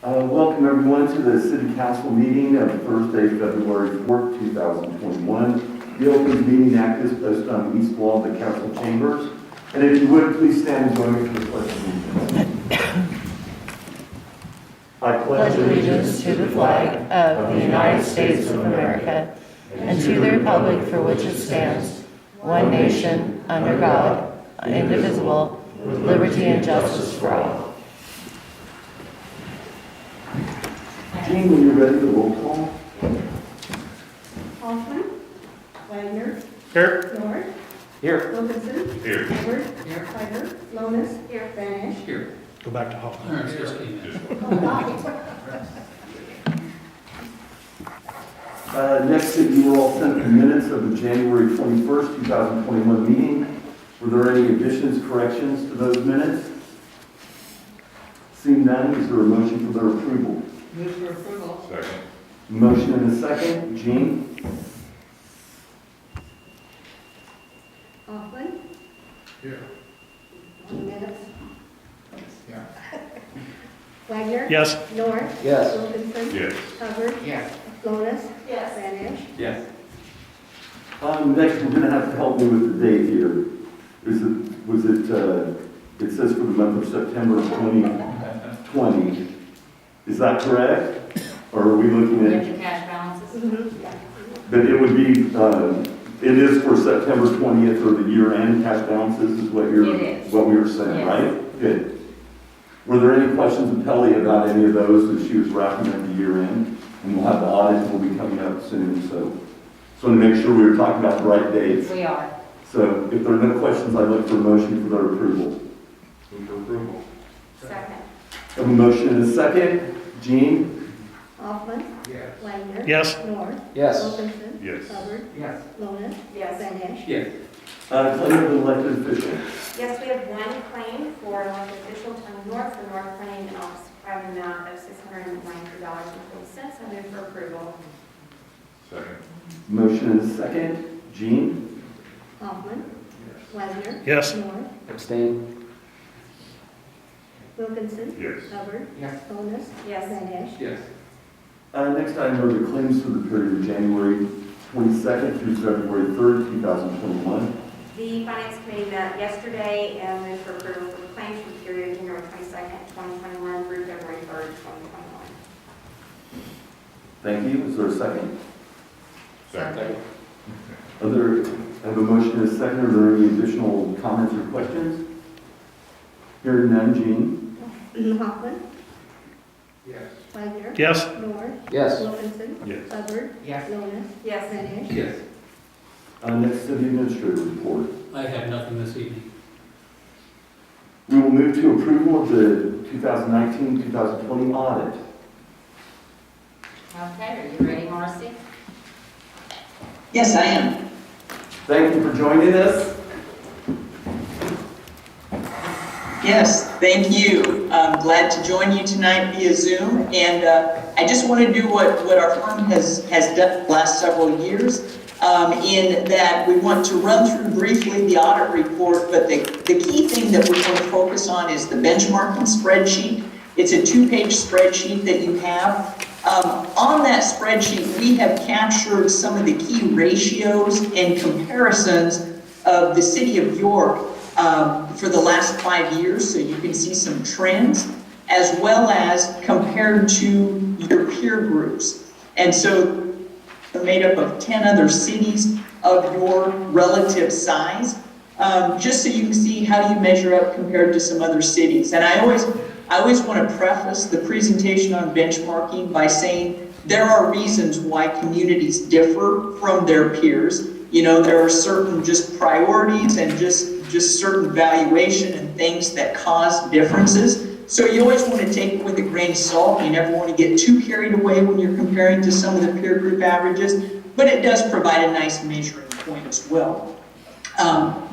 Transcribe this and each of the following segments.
Welcome everyone to the City Council meeting of Thursday, February 4th, 2021. The Open Meeting Act is posted on the east wall of the council chambers. And if you would, please stand and join me for the pledge of allegiance. I Pledge allegiance to the flag of the United States of America and to the republic for which it stands, one nation, under God, indivisible, with liberty and justice for all. Jean, when you're ready, the roll call. Hoffman. Wagner. Here. North. Here. Wilkinson. Here. Edward. Here. Ryder. Lonis. Here. Banish. Here. Go back to Hoffman. Next, you were all sent the minutes of the January 21st, 2021 meeting. Were there any additions, corrections to those minutes? Seeing none, is there a motion for their approval? Move for approval. Second. Motion and a second. Jean? Hoffman. Here. 1 minute. Yeah. Wagner. Yes. North. Yes. Wilkinson. Yes. Hubbard. Yes. Lonis. Yes. Banish. Yes. Next, we're going to have to help me with the date here. It says for the month of September 2020. Is that correct? Or are we looking With at, the cash balances? Mm-hmm. but it would be, it is for September 20th or the year-end cash balances is what you're, It is. what we were saying, Yes. right? Good. Were there any questions of Pelly about any of those as she was wrapping up the year-end? And we'll have the audit will be coming up soon, so. So to make sure we were talking about the right dates. We are. So if there are no questions, I'd look for a motion for their approval. Move for approval. Second. Have a motion and a second. Jean? Hoffman. Yes. Wagner. Yes. North. Yes. Wilkinson. Yes. Hubbard. Yes. Lonis. Yes. Banish. Yes. Claim of elected official. Yes, we have one claim for an elected official, Tony North, the North claim in office private amount of $693.40. I move for approval. Second. Motion and a second. Jean? Hoffman. Wagner. Yes. North. Abstain. Wilkinson. Yes. Hubbard. Yes. Lonis. Yes. Banish. Yes. Next item are the claims for the period of January 22nd through February 3rd, 2021. The Finance Committee met yesterday and moved for approval for the claims for the period of January 22nd, 2021 through February 3rd, 2021. Thank you. Is there a second? Second. I have a motion and a second. Are there any additional comments or questions? Hearing none. Jean? Hoffman. Yes. Wagner. Yes. North. Yes. Wilkinson. Yes. Hubbard. Yes. Lonis. Yes. Banish. Yes. Next, City Administrator report. I have nothing this evening. We will move to approval of the 2019-2020 audit. Okay, are you ready, Marcy? Yes, I am. Thank you for joining us. Yes, thank you. I'm glad to join you tonight via Zoom. And I just want to do what our firm has done the last several years, in that we want to run through briefly the audit report, but the key thing that we want to focus on is the benchmarking spreadsheet. It's a 2-page spreadsheet that you have. On that spreadsheet, we have captured some of the key ratios and comparisons of the city of York for the last 5 years, so you can see some trends, as well as compared to your peer groups. And so they're made up of 10 other cities of your relative size, just so you can see how you measure up compared to some other cities. And I always want to preface the presentation on benchmarking by saying there are reasons why communities differ from their peers. You know, there are certain just priorities and just certain valuation and things that cause differences. So you always want to take it with a grain of salt. You never want to get too carried away when you're comparing to some of the peer group averages, but it does provide a nice measuring point as well.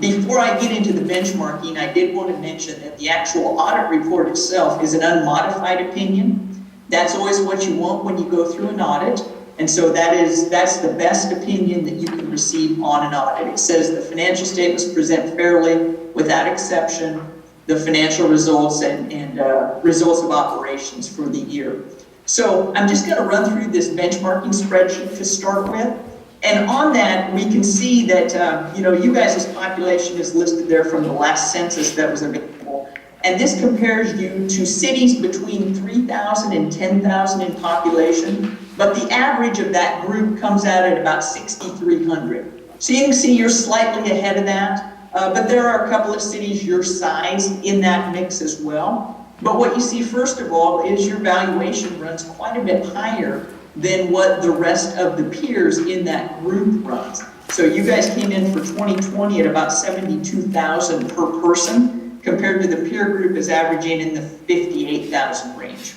Before I get into the benchmarking, I did want to mention that the actual audit report itself is an unmodified opinion. That's always what you want when you go through an audit. And so that's the best opinion that you can receive on an audit. It says the financial statements present fairly, without exception. the financial results and results of operations for the year. So I'm just going to run through this benchmarking spreadsheet to start with. And on that, we can see that, you guys' population is listed there from the last census that was available. And this compares you to cities between 3,000 and 10,000 in population, but the average of that group comes out at about 6,300. So you can see you're slightly ahead of that, but there are a couple of cities your size in that mix as well. But what you see first of all is your valuation runs quite a bit higher than what the rest of the peers in that group runs. So you guys came in for 2020 at about 72,000 per person, compared to the peer group is averaging in the 58,000 range.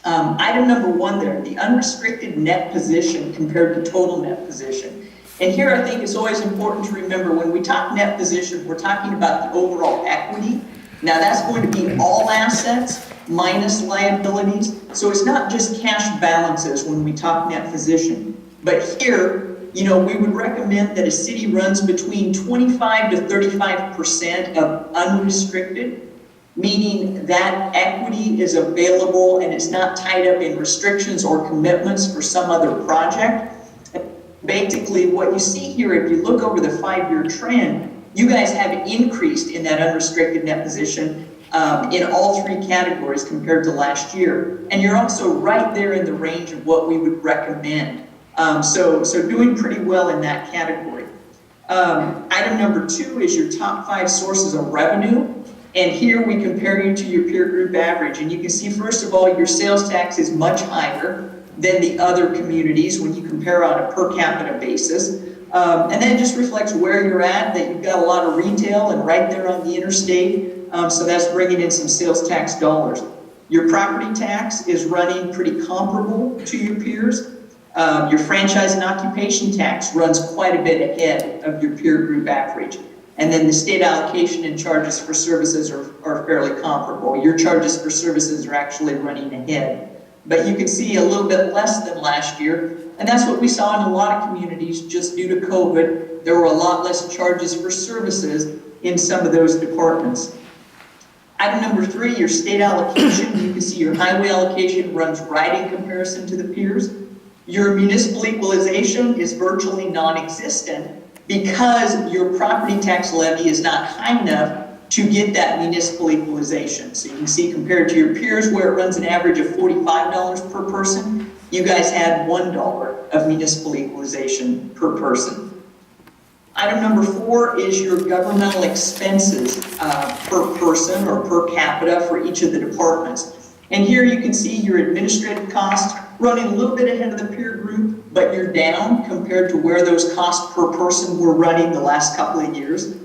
Item number 1 there, the unrestricted net position compared to total net position. And here I think it's always important to remember when we talk net position, we're talking about the overall equity. Now that's going to be all assets minus liabilities. So it's not just cash balances when we talk net position. But here, we would recommend that a city runs between 25 to 35% of unrestricted, meaning that equity is available and it's not tied up in restrictions or commitments for some other project. Basically, what you see here, if you look over the 5-year trend, you guys have increased in that unrestricted net position in all 3 categories compared to last year. And you're also right there in the range of what we would recommend. So doing pretty well in that category. Item number 2 is your top 5 sources of revenue. And here we compare you to your peer group average. And you can see, first of all, your sales tax is much higher than the other communities when you compare on a per capita basis. And then it just reflects where you're at, that you've got a lot of retail and right there on the interstate. So that's bringing in some sales tax dollars. Your property tax is running pretty comparable to your peers. Your franchise and occupation tax runs quite a bit ahead of your peer group average. And then the state allocation and charges for services are fairly comparable. Your charges for services are actually running ahead. But you can see a little bit less than last year. And that's what we saw in a lot of communities just due to COVID. There were a lot less charges for services in some of those departments. Item number 3, your state allocation. You can see your highway allocation runs right in comparison to the peers. Your municipal equalization is virtually non-existent because your property tax levy is not high enough to get that municipal equalization. So you can see compared to your peers where it runs an average of $45 per person, you guys had $1 of municipal equalization per person. Item number 4 is your governmental expenses per person or per capita for each of the departments. And here you can see your administrative costs running a little bit ahead of the peer group, but you're down compared to where those costs per person were running the last couple of years.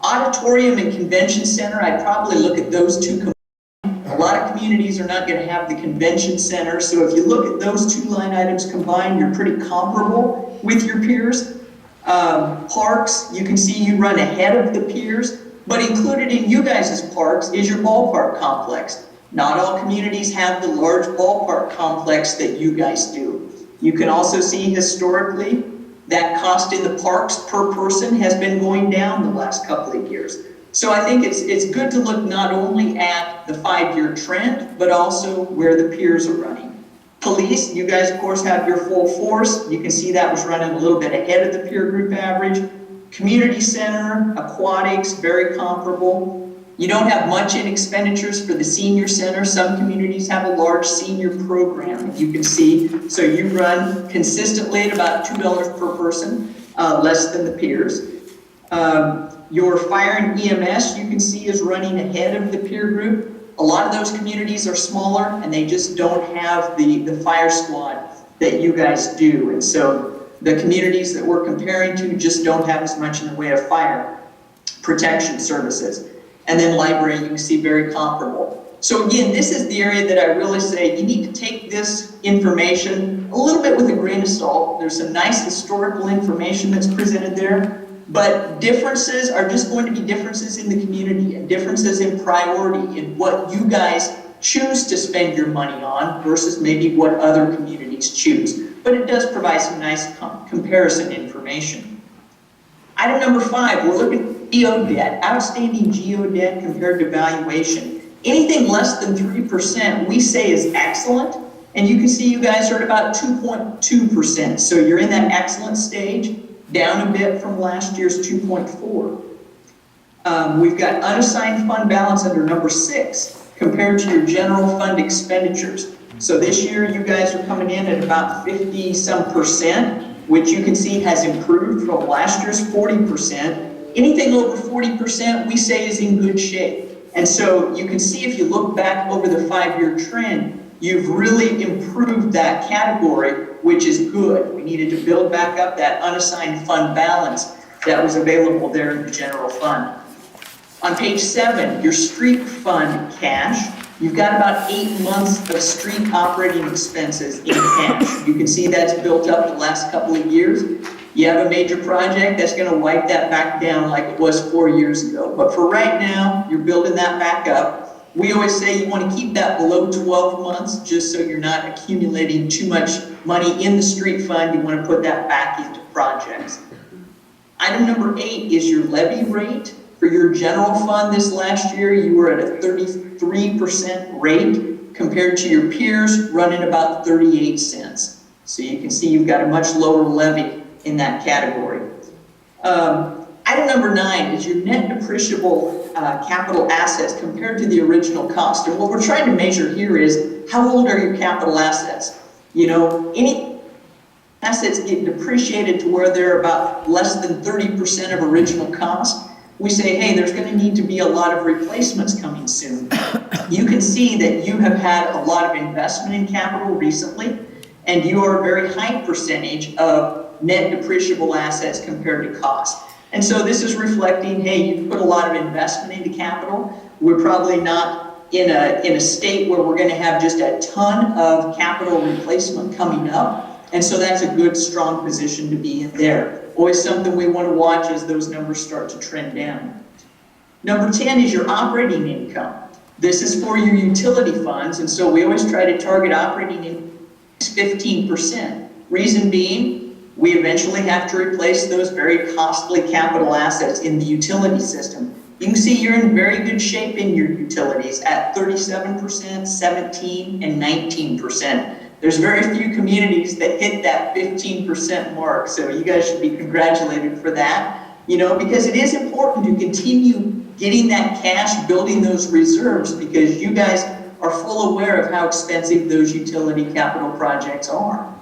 Auditorium and convention center, I'd probably look at those 2 combined. A lot of communities are not going to have the convention center, so if you look at those 2 line items combined, you're pretty comparable with your peers. Parks, you can see you run ahead of the peers, but included in you guys' parks is your ballpark complex. Not all communities have the large ballpark complex that you guys do. You can also see historically that cost in the parks per person has been going down the last couple of years. So I think it's good to look not only at the 5-year trend, but also where the peers are running. Police, you guys of course have your full force. You can see that was running a little bit ahead of the peer group average. Community center, aquatics, very comparable. You don't have much in expenditures for the senior center. Some communities have a large senior program, you can see. So you run consistently at about $2 per person, less than the peers. Your fire and EMS, you can see, is running ahead of the peer group. A lot of those communities are smaller and they just don't have the fire squad that you guys do. And so the communities that we're comparing to just don't have as much in the way of fire protection services. And then library, you can see very comparable. So again, this is the area that I really say you need to take this information a little bit with a grain of salt. There's some nice historical information that's presented there, but differences are just going to be differences in the community and differences in priority in what you guys choose to spend your money on versus maybe what other communities choose. But it does provide some nice comparison information. Item number 5, we're looking at GO debt, outstanding GO debt compared to valuation. Anything less than 3% we say is excellent, and you can see you guys are at about 2.2%. So you're in that excellent stage, down a bit from last year's 2.4. We've got unassigned fund balance under number 6 compared to your general fund expenditures. So this year you guys are coming in at about 50-some%, which you can see has improved from last year's 40%. Anything over 40% we say is in good shape. And so you can see if you look back over the 5-year trend, you've really improved that category, which is good. We needed to build back up that unassigned fund balance that was available there in the general fund. On page 7, your street fund cash, you've got about 8 months of street operating expenses in cash. You can see that's built up the last couple of years. You have a major project that's going to wipe that back down like it was 4 years ago. But for right now, you're building that back up. We always say you want to keep that below 12 months just so you're not accumulating too much money in the street fund. You want to put that back into projects. Item number 8 is your levy rate. For your general fund this last year, you were at a 33% rate compared to your peers running about 38 cents. So you can see you've got a much lower levy in that category. Item number 9 is your net depreciable capital assets compared to the original cost. And what we're trying to measure here is how old are your capital assets? You know, any assets get depreciated to where they're about less than 30% of original cost. We say, hey, there's going to need to be a lot of replacements coming soon. You can see that you have had a lot of investment in capital recently, and you are a very high percentage of net depreciable assets compared to cost. And so this is reflecting, hey, you put a lot of investment into capital. We're probably not in a state where we're going to have just a ton of capital replacement coming up. And so that's a good, strong position to be in there. Always something we want to watch as those numbers start to trend down. Number 10 is your operating income. This is for your utility funds, and so we always try to target operating income 15%. Reason being, we eventually have to replace those very costly capital assets in the utility system. You can see you're in very good shape in your utilities at 37%, 17%, and 19%. There's very few communities that hit that 15% mark, so you guys should be congratulated for that, you know, because it is important to continue getting that cash, building those reserves, because you guys are full aware of how expensive those utility capital projects are.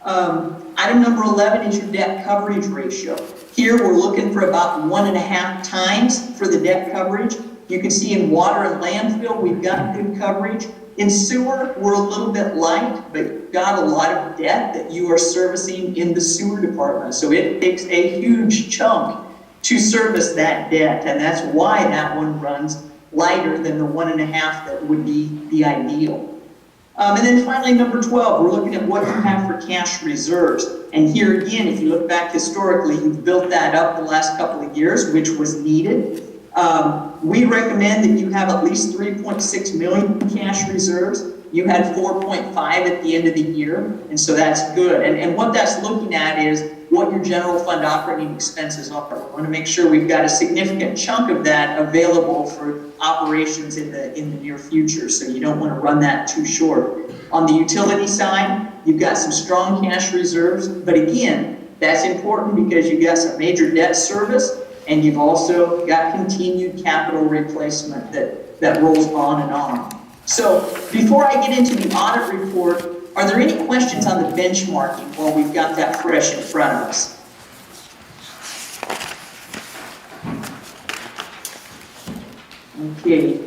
Item number 11 is your debt coverage ratio. Here we're looking for about 1.5 times for the debt coverage. You can see in water and landfill we've got good coverage. In sewer, we're a little bit light, but you've got a lot of debt that you are servicing in the sewer department. So it takes a huge chunk to service that debt, and that's why that one runs lighter than the 1.5 that would be the ideal. And then finally, number 12, we're looking at what you have for cash reserves. And here again, if you look back historically, you've built that up the last couple of years, which was needed. We recommend that you have at least 3.6 million in cash reserves. You had 4.5 at the end of the year, and so that's good. And what that's looking at is what your general fund operating expenses are. We want to make sure we've got a significant chunk of that available for operations in the near future, so you don't want to run that too short. On the utility side, you've got some strong cash reserves, but again, that's important because you've got some major debt service, and you've also got continued capital replacement that rolls on and on. So before I get into the audit report, are there any questions on the benchmarking while we've got that fresh in front of us? Okay,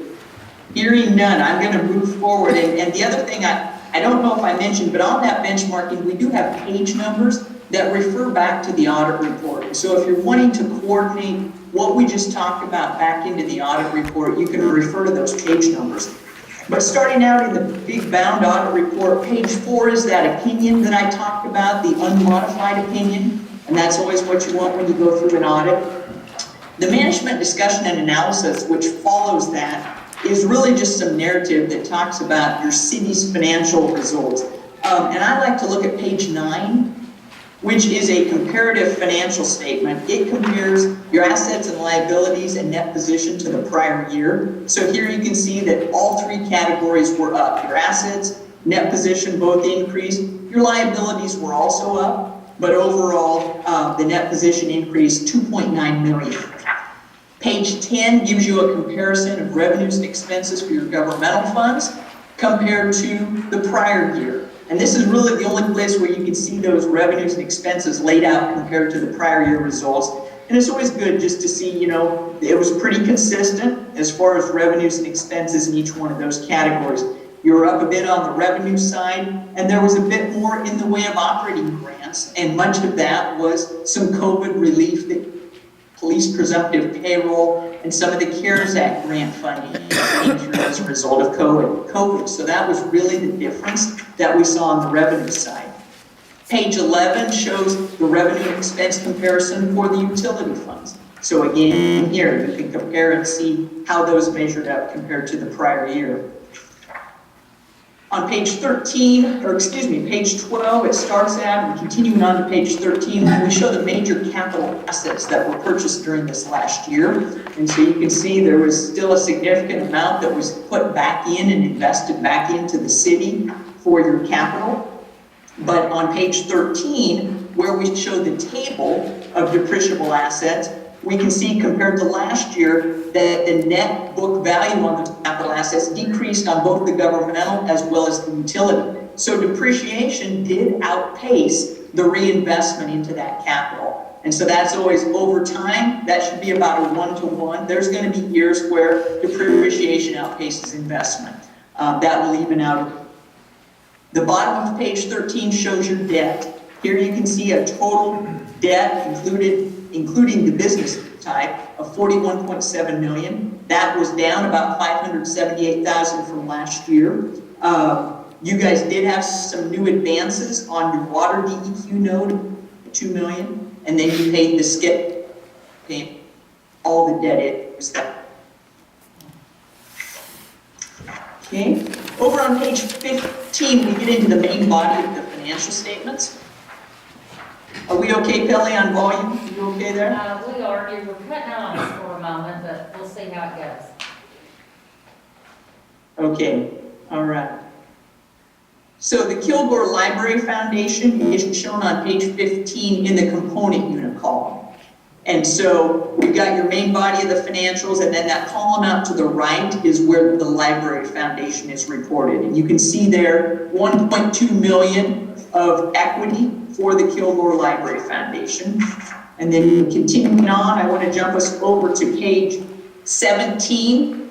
hearing none, I'm going to move forward. And the other thing, I don't know if I mentioned, but on that benchmarking, we do have page numbers that refer back to the audit report. So if you're wanting to coordinate what we just talked about back into the audit report, you can refer to those page numbers. But starting out in the big bound audit report, page 4 is that opinion that I talked about, the unmodified opinion, and that's always what you want when you go through an audit. The management discussion and analysis, which follows that, is really just some narrative that talks about your city's financial results. And I like to look at page 9. which is a comparative financial statement. It compares your assets and liabilities and net position to the prior year. So here you can see that all three categories were up. Your assets, net position both increased. Your liabilities were also up, but overall, the net position increased $2.9 million. Page 10 gives you a comparison of revenues and expenses for your governmental funds compared to the prior year. And this is really the only place where you can see those revenues and expenses laid out compared to the prior year results. And it's always good just to see, it was pretty consistent as far as revenues and expenses in each one of those categories. You were up a bit on the revenue side, and there was a bit more in the way of operating grants, and much of that was some COVID relief, that police presumptive payroll, and some of the CARES Act grant funding came through as a result of COVID. So that was really the difference that we saw on the revenue side. Page 11 shows the revenue and expense comparison for the utility funds. So again, here you can compare and see how those measured up compared to the prior year. On page 13, page 12, it starts at, and continuing on to page 13, we show the major capital assets that were purchased during this last year. And so you can see there was still a significant amount that was put back in and invested back into the city for your capital. But on page 13, where we show the table of depreciable assets, we can see compared to last year that the net book value on the capital assets decreased on both the governmental as well as the utility. So depreciation did outpace the reinvestment into that capital. And so that's always over time, that should be about a 1-to-1. There's going to be years where depreciation outpaces investment. That will even out. The bottom of page 13 shows your debt. Here you can see a total debt including the business type of $41.7 million. That was down about $578,000 from last year. You guys did have some new advances on your water DEQ note, $2 million, and then you paid the skip, all the debt it was that. Okay, over on page 15, we get into the main body of the financial statements. Are we okay, Kelly, on volume? Are you okay there? We are, we're cutting out on this for a moment, but we'll see how it goes. Okay, all right. So the Kilgore Library Foundation is shown on page 15 in the component unit column. And so we've got your main body of the financials, and then that column out to the right is where the Library Foundation is reported. And you can see there $1.2 million of equity for the Kilgore Library Foundation. And then continuing on, I want to jump us over to page 17.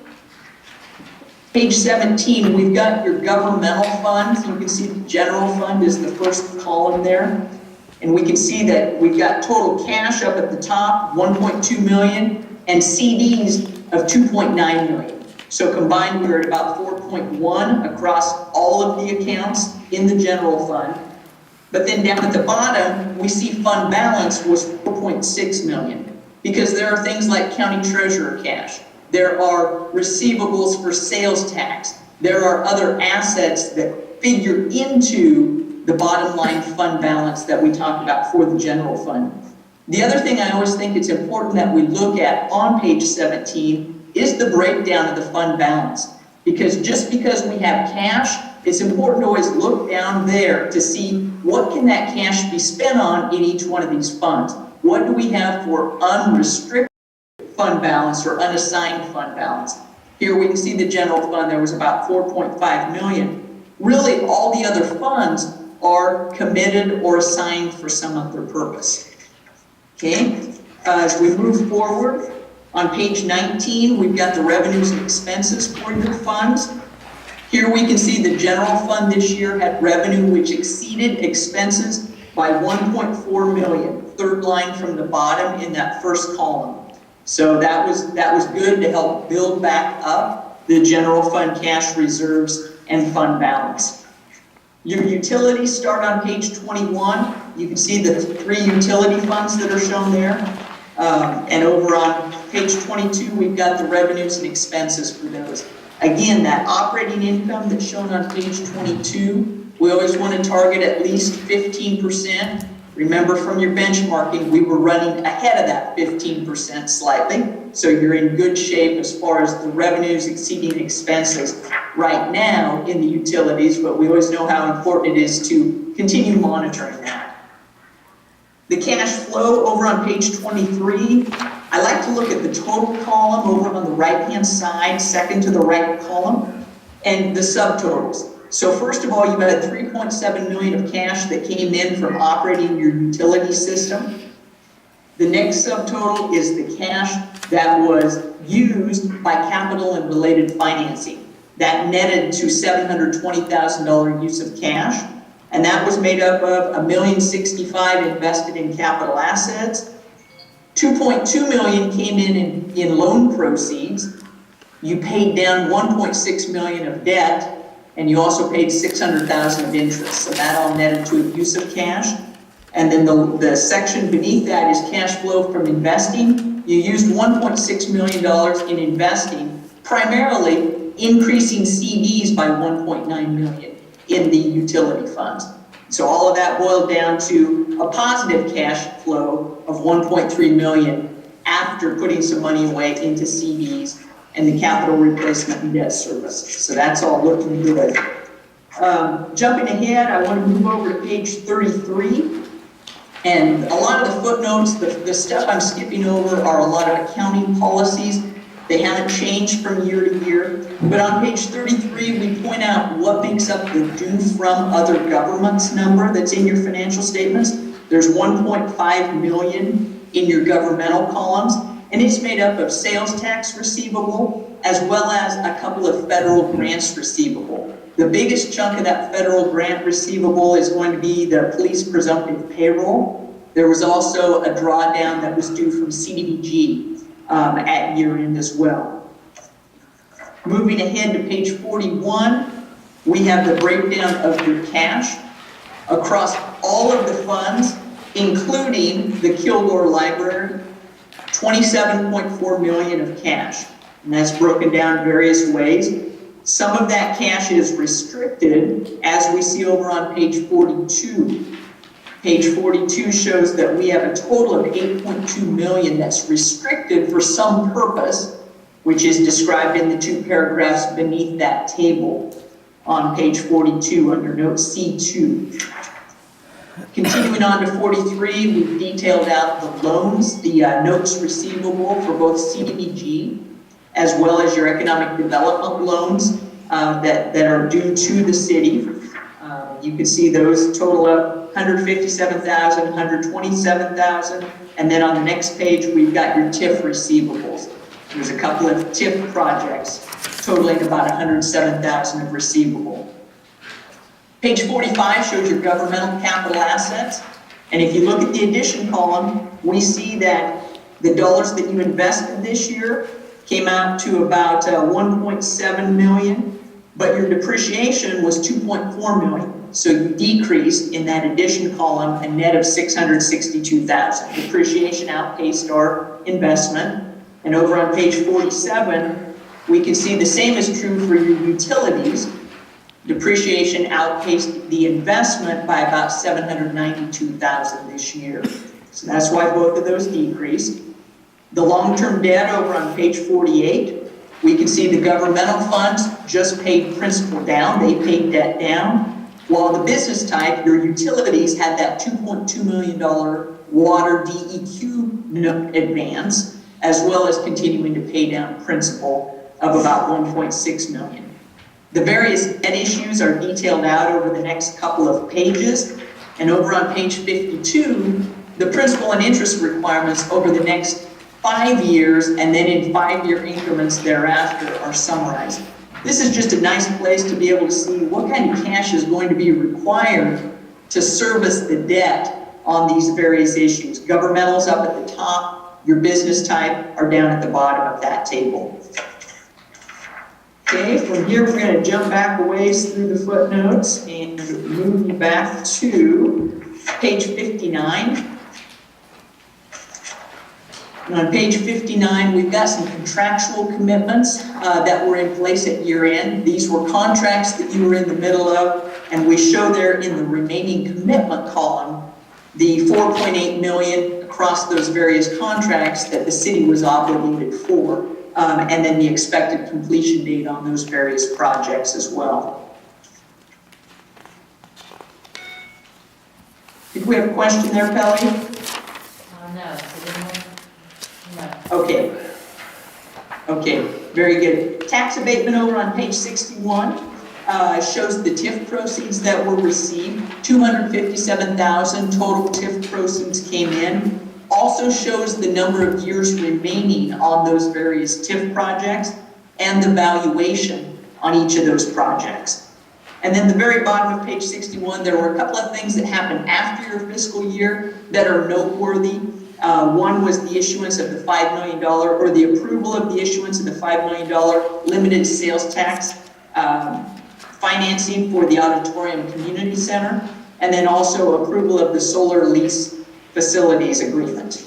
Page 17, we've got your governmental funds. You can see the general fund is the first column there. And we can see that we've got total cash up at the top, $1.2 million, and CDs of $2.9 million. So combined, we're at about 4.1 across all of the accounts in the general fund. But then down at the bottom, we see fund balance was $4.6 million, because there are things like county treasurer cash. There are receivables for sales tax. There are other assets that figure into the bottom line fund balance that we talked about for the general fund. The other thing I always think it's important that we look at on page 17 is the breakdown of the fund balance. Because just because we have cash, it's important to always look down there to see what can that cash be spent on in each one of these funds. What do we have for unrestricted fund balance or unassigned fund balance? Here we can see the general fund, there was about $4.5 million. Really, all the other funds are committed or assigned for some other purpose. Okay, as we move forward, on page 19, we've got the revenues and expenses for your funds. Here we can see the general fund this year had revenue which exceeded expenses by $1.4 million, third line from the bottom in that first column. So that was good to help build back up the general fund cash reserves and fund balance. Your utilities start on page 21. You can see the three utility funds that are shown there. And over on page 22, we've got the revenues and expenses for those. Again, that operating income that's shown on page 22, we always want to target at least 15%. Remember from your benchmarking, we were running ahead of that 15% slightly. So you're in good shape as far as the revenues exceeding expenses right now in the utilities, but we always know how important it is to continue monitoring that. The cash flow over on page 23, I like to look at the total column over on the right-hand side, second to the right column, and the subtotals. So first of all, you had $3.7 million of cash that came in from operating your utility system. The next subtotal is the cash that was used by capital and related financing. That netted to $720,000 use of cash, and that was made up of $1,065,000 invested in capital assets. $2.2 million came in loan proceeds. You paid down $1.6 million of debt, and you also paid $600,000 of interest. So that all netted to a use of cash. And then the section beneath that is cash flow from investing. You used $1.6 million in investing, primarily increasing CDs by $1.9 million in the utility funds. So all of that boiled down to a positive cash flow of $1.3 million after putting some money away into CDs and the capital replacement and debt service. So that's all looking good. Jumping ahead, I want to move over to page 33. And a lot of the footnotes, the stuff I'm skipping over are a lot of accounting policies. They haven't changed from year to year. But on page 33, we point out what makes up the due from other governments number that's in your financial statements. There's $1.5 million in your governmental columns, and it's made up of sales tax receivable as well as a couple of federal grants receivable. The biggest chunk of that federal grant receivable is going to be the police presumptive payroll. There was also a drawdown that was due from CDBG at year end as well. Moving ahead to page 41, we have the breakdown of your cash across all of the funds, including the Kilgore Library, $27.4 million of cash. And that's broken down various ways. Some of that cash is restricted, as we see over on page 42. Page 42 shows that we have a total of $8.2 million that's restricted for some purpose, which is described in the two paragraphs beneath that table on page 42 under note C2. Continuing on to 43, we've detailed out the loans, the notes receivable for both CDBG as well as your economic development loans that are due to the city. You can see those total up $157,000, $127,000, and then on the next page we've got your TIF receivables. There's a couple of TIF projects totaling about $107,000 of receivable. Page 45 shows your governmental capital assets, and if you look at the addition column, we see that the dollars that you invested this year came out to about $1.7 million, but your depreciation was $2.4 million. So you decreased in that addition column a net of $662,000. Depreciation outpaced our investment. And over on page 47, we can see the same is true for your utilities. Depreciation outpaced the investment by about $792,000 this year. So that's why both of those decreased. The long-term debt over on page 48, we can see the governmental funds just paid principal down, they paid debt down, while the business type, your utilities, had that $2.2 million water DEQ advance, as well as continuing to pay down principal of about $1.6 million. The various debt issues are detailed out over the next couple of pages, and over on page 52, the principal and interest requirements over the next 5 years and then in 5-year increments thereafter are summarized. This is just a nice place to be able to see what kind of cash is going to be required to service the debt on these various issues. Governmentals up at the top, your business type are down at the bottom of that table. Okay, from here we're going to jump back a ways through the footnotes and move you back to page 59. And on page 59, we've got some contractual commitments that were in place at year end. These were contracts that you were in the middle of, and we show there in the remaining commitment column the 4.8 million across those various contracts that the city was obligated for, and then the expected completion date on those various projects as well. Did we have a question there, Pelly? No, so didn't we? No. Okay, very good. Tax abatement over on page 61 shows the TIF proceeds that were received. 257,000 total TIF proceeds came in. Also shows the number of years remaining on those various TIF projects and the valuation on each of those projects. And then the very bottom of page 61, there were a couple of things that happened after your fiscal year that are noteworthy. One was the issuance of the $5 million, or the approval of the issuance of the $5 million limited sales tax financing for the Auditorium Community Center, and then also approval of the solar lease facilities agreement.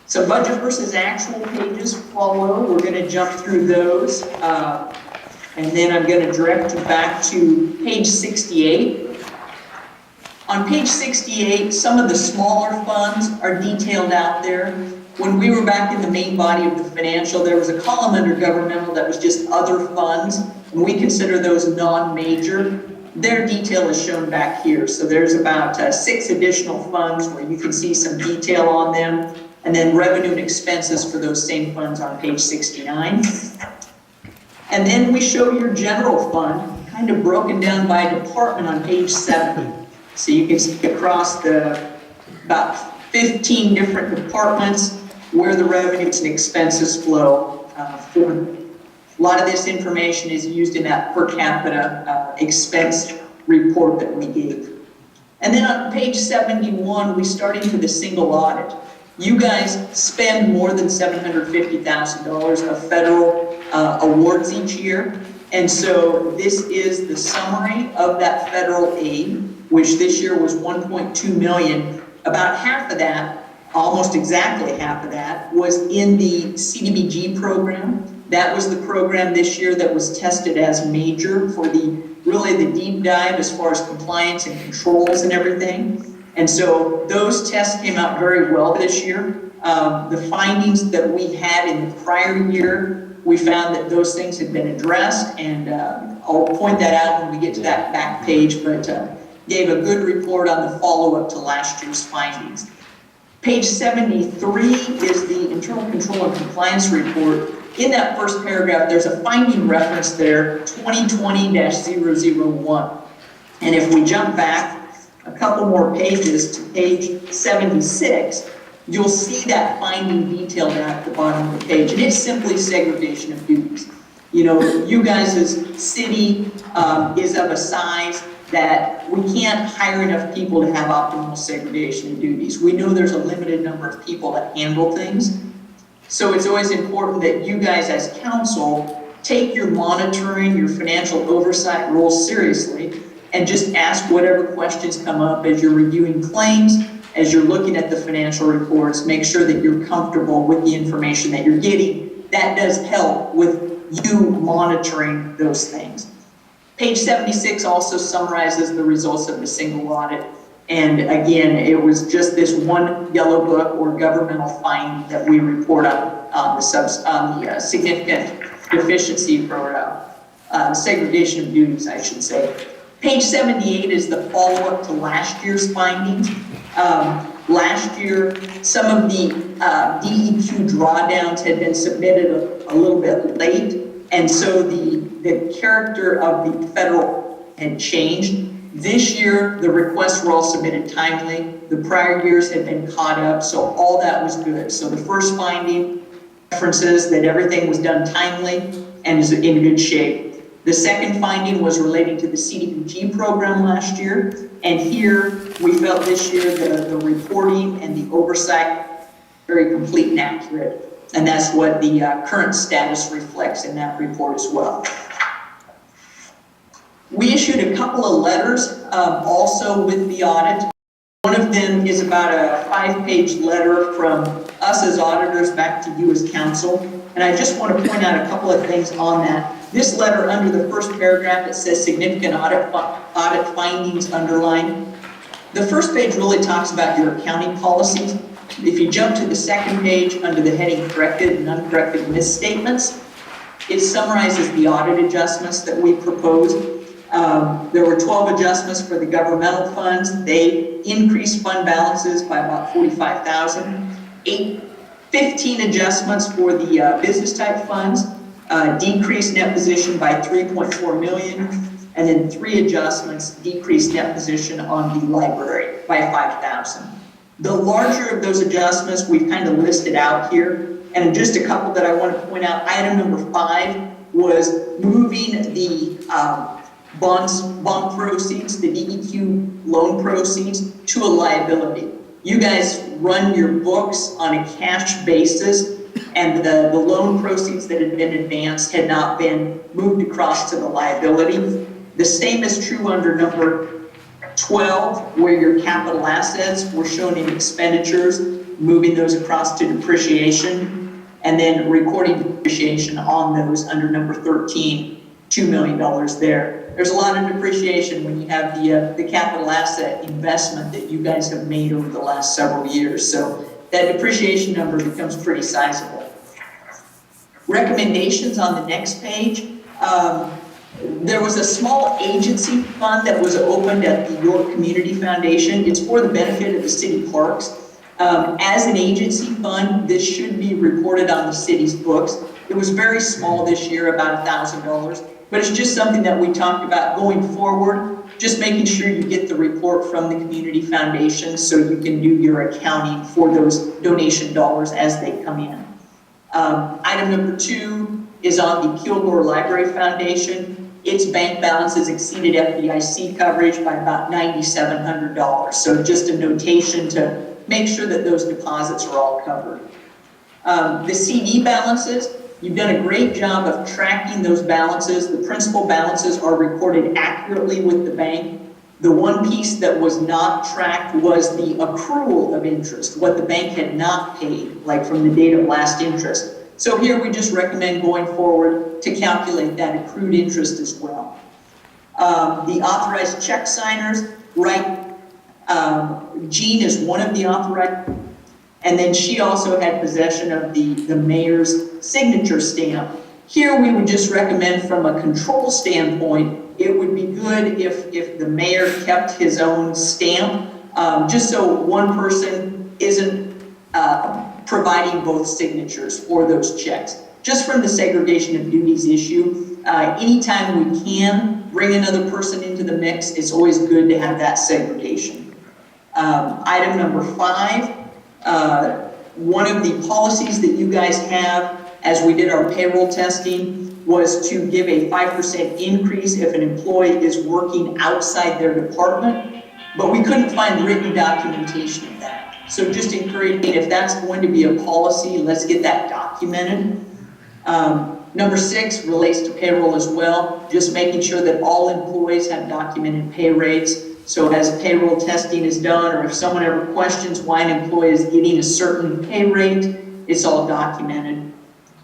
So budget versus actual pages follow. We're going to jump through those. And then I'm going to direct you back to page 68. On page 68, some of the smaller funds are detailed out there. When we were back in the main body of the financial, there was a column under governmental that was just other funds, and we consider those non-major. Their detail is shown back here. So there's about 6 additional funds where you can see some detail on them, and then revenue and expenses for those same funds on page 69. And then we show your general fund, kind of broken down by department on page 70. So you can see across the about 15 different departments where the revenues and expenses flow. A lot of this information is used in that per capita expense report that we gave. And then on page 71, we start into the single audit. You guys spend more than $750,000 of federal awards each year. And so this is the summary of that federal aid, which this year was $1.2 million. About half of that, almost exactly half of that, was in the CDBG program. That was the program this year that was tested as major for really the deep dive as far as compliance and controls and everything. And so those tests came out very well this year. The findings that we had in the prior year, we found that those things had been addressed, and I'll point that out when we get to that back page, but gave a good report on the follow-up to last year's findings. Page 73 is the Internal Control and Compliance Report. In that first paragraph, there's a finding reference there, 2020-001. And if we jump back a couple more pages to page 76, you'll see that finding detailed at the bottom of the page. And it's simply segregation of duties. You know, you guys' city is of a size that we can't hire enough people to have optimal segregation of duties. We know there's a limited number of people that handle things. So it's always important that you guys as council take your monitoring, your financial oversight role seriously, and just ask whatever questions come up as you're reviewing claims, as you're looking at the financial reports. Make sure that you're comfortable with the information that you're getting. That does help with you monitoring those things. Page 76 also summarizes the results of the single audit. And again, it was just this one yellow book or governmental finding that we report on the significant deficiency for segregation of duties, I should say. Page 78 is the follow-up to last year's findings. Last year, some of the DEQ drawdowns had been submitted a little bit late, and so the character of the federal had changed. This year, the requests were all submitted timely. The prior years had been caught up, so all that was good. So the first finding references that everything was done timely and is in good shape. The second finding was relating to the CDBG program last year, and here we felt this year the reporting and the oversight very complete and accurate, and that's what the current status reflects in that report as well. We issued a couple of letters also with the audit. One of them is about a 5-page letter from us as auditors back to you as council, and I just want to point out a couple of things on that. This letter, under the first paragraph, it says significant audit findings underlined. The first page really talks about your accounting policies. If you jump to the second page under the heading corrected and uncorrected misstatements, it summarizes the audit adjustments that we proposed. There were 12 adjustments for the governmental funds. They increased fund balances by about $45,000. 15 adjustments for the business type funds, decreased net position by $3.4 million, and then 3 adjustments decreased net position on the library by $5,000. The larger of those adjustments we've kind of listed out here, and just a couple that I want to point out. Item number 5 was moving the bond proceeds, the DEQ loan proceeds, to a liability. You guys run your books on a cash basis, and the loan proceeds that had been advanced had not been moved across to the liability. The same is true under number 12, where your capital assets were shown in expenditures, moving those across to depreciation, and then recording depreciation on those under number 13, $2 million there. There's a lot of depreciation when you have the capital asset investment that you guys have made over the last several years. So that depreciation number becomes pretty sizable. Recommendations on the next page. There was a small agency fund that was opened at the York Community Foundation. It's for the benefit of the city parks. As an agency fund, this should be reported on the city's books. It was very small this year, about $1,000, but it's just something that we talked about going forward, just making sure you get the report from the Community Foundation so you can do your accounting for those donation dollars as they come in. Item number 2 is on the Kilgore Library Foundation. Its bank balances exceeded FDIC coverage by about $9,700. So just a notation to make sure that those deposits are all covered. The CD balances, you've done a great job of tracking those balances. The principal balances are recorded accurately with the bank. The one piece that was not tracked was the accrual of interest, what the bank had not paid, like from the date of last interest. So here we just recommend going forward to calculate that accrued interest as well. The authorized check signers, right? Jean is one of the authorized, and then she also had possession of the mayor's signature stamp. Here we would just recommend from a control standpoint, it would be good if the mayor kept his own stamp, just so one person isn't providing both signatures for those checks. Just from the segregation of duties issue, anytime we can bring another person into the mix, it's always good to have that segregation. Item number 5, one of the policies that you guys have as we did our payroll testing was to give a 5% increase if an employee is working outside their department, but we couldn't find written documentation of that. So just encouraging, if that's going to be a policy, let's get that documented. Number 6 relates to payroll as well, just making sure that all employees have documented pay rates. So as payroll testing is done, or if someone ever questions why an employee is getting a certain pay rate, it's all documented.